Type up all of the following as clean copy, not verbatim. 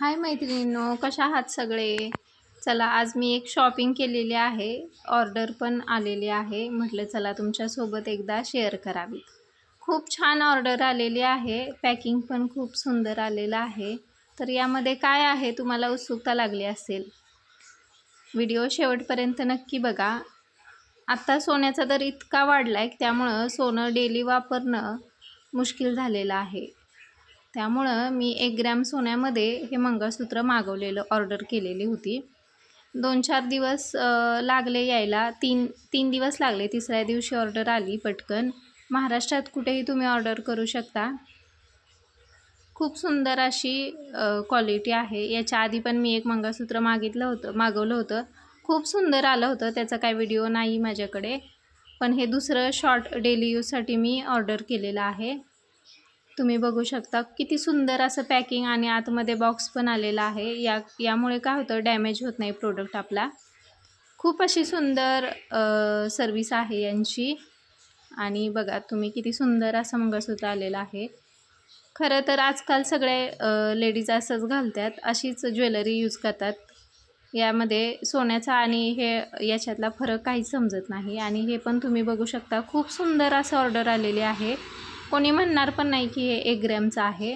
हाय मैत्रिणींनो, कशा आहात सगळे? चला, आज मी एक शॉपिंग केलेली आहे. ऑर्डर पण आलेली आहे. म्हटलं चला तुमच्यासोबत एकदा शेअर करावी. खूप छान ऑर्डर आलेली आहे. पॅकिंग पण खूप सुंदर आलेलं आहे. तर यामध्ये काय आहे तुम्हाला उत्सुकता लागली असेल. व्हिडिओ शेवटपर्यंत नक्की बघा. आत्ता सोन्याचा दर इतका वाढला आहे, त्यामुळं सोनं डेली वापरणं मुश्किल झालेलं आहे. त्यामुळं मी 1 ग्रॅम सोन्यामध्ये हे मंगळसूत्र मागवलेलं, ऑर्डर केलेली होती. 2-4 दिवस लागले यायला. तीन दिवस लागले. तिसऱ्या दिवशी ऑर्डर आली पटकन. महाराष्ट्रात कुठेही तुम्ही ऑर्डर करू शकता. खूप सुंदर अशी क्वालिटी आहे. याच्या आधी पण मी एक मंगळसूत्र मागवलं होतं. खूप सुंदर आलं होतं. त्याचा काय व्हिडिओ नाही माझ्याकडे. पण हे दुसरं शॉर्ट डेली यूजसाठी मी ऑर्डर केलेलं आहे. तुम्ही बघू शकता किती सुंदर असं पॅकिंग आणि आतमध्ये बॉक्स पण आलेला आहे. यामुळे काय होतं, डॅमेज होत नाही प्रोडक्ट आपला. खूप अशी सुंदर सर्विस आहे यांची. आणि बघा तुम्ही किती सुंदर असं मंगळसूत्र आलेलं आहे. खरं तर आजकाल सगळे लेडीज असंच घालतात, अशीच ज्वेलरी यूज करतात. यामध्ये सोन्याचा आणि हे याच्यातला फरक काहीच समजत नाही. आणि हे पण तुम्ही बघू शकता, खूप सुंदर असं ऑर्डर आलेली आहे. कोणी म्हणणार पण नाही की हे 1 ग्रॅमचं आहे.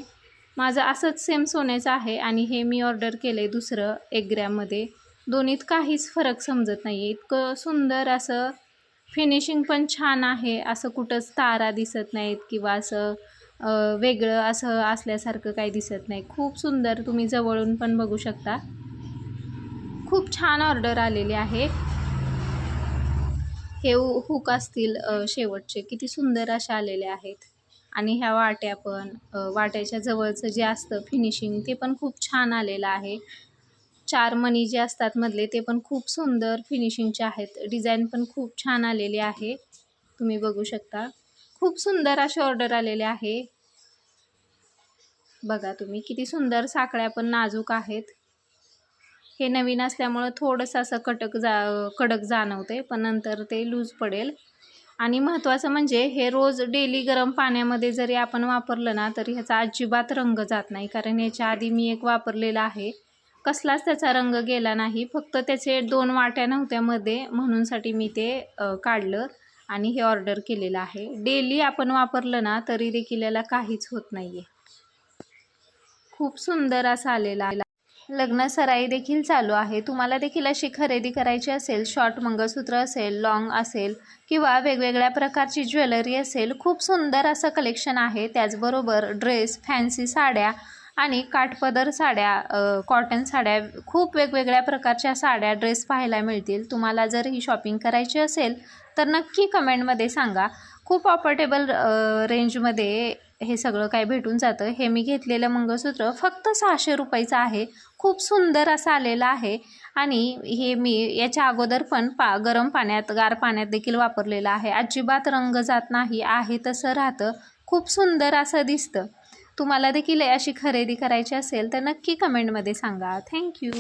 माझं असंच सेम सोन्याचं आहे आणि हे मी ऑर्डर केलं आहे दुसरं 1 ग्रॅममध्ये. दोन्हीत काहीच फरक समजत नाही आहे. इतकं सुंदर असं फिनिशिंग पण छान आहे. असं कुठंच तारा दिसत नाहीत किंवा असं वेगळं असं असल्यासारखं काही दिसत नाही. खूप सुंदर, तुम्ही जवळून पण बघू शकता. खूप छान ऑर्डर आलेली आहे. हे हुक असतील शेवटचे, किती सुंदर असे आलेले आहेत. आणि ह्या वाट्या पण, वाट्याच्या जवळचं जे असतं फिनिशिंग, ते पण खूप छान आलेलं आहे. 4 मणी जे असतात मधले, ते पण खूप सुंदर फिनिशिंगचे आहेत. डिझाईन पण खूप छान आलेली आहे. तुम्ही बघू शकता. खूप सुंदर असे ऑर्डर आलेले आहे. बघा तुम्ही किती सुंदर, साखळ्या पण नाजूक आहेत. हे नवीन असल्यामुळं थोडंसं असं कडक जाणवते, पण नंतर ते लूज पडेल. आणि महत्त्वाचं म्हणजे हे रोज डेली गरम पाण्यामध्ये जरी आपण वापरलं ना, तरी ह्याचा अजिबात रंग जात नाही. कारण याच्या आधी मी एक वापरलेला आहे, कसलाच त्याचा रंग गेला नाही. फक्त त्याचे 2 वाट्या नव्हत्या मध्ये, म्हणूनसाठी मी ते काढलं आणि हे ऑर्डर केलेलं आहे. डेली आपण वापरलं ना, तरी देखील याला काहीच होत नाही आहे. खूप सुंदर असा आलेला आहे. लग्न सराई देखील चालू आहे. तुम्हाला देखील अशी खरेदी करायची असेल, शॉर्ट मंगळसूत्र असेल, लॉंग असेल किंवा वेगवेगळ्या प्रकारची ज्वेलरी असेल, खूप सुंदर असं कलेक्शन आहे. त्याचबरोबर ड्रेस, फॅन्सी साड्या आणि काठपदर साड्या, कॉटन साड्या, खूप वेगवेगळ्या प्रकारच्या साड्या, ड्रेस पाहायला मिळतील. तुम्हाला जर ही शॉपिंग करायची असेल तर नक्की कमेंटमध्ये सांगा. खूप अफोर्डेबल रेंजमध्ये हे सगळं काय भेटून जातं. हे मी घेतलेलं मंगळसूत्र फक्त 600 रुपयाचं आहे. खूप सुंदर असं आलेलं आहे. आणि हे मी याच्या अगोदर पण गरम पाण्यात, गार पाण्यात देखील वापरलेलं आहे. अजिबात रंग जात नाही, आहे तसं राहतं. खूप सुंदर असं दिसतं. तुम्हाला देखील अशी खरेदी करायची असेल तर नक्की कमेंटमध्ये सांगा. थँक्यू.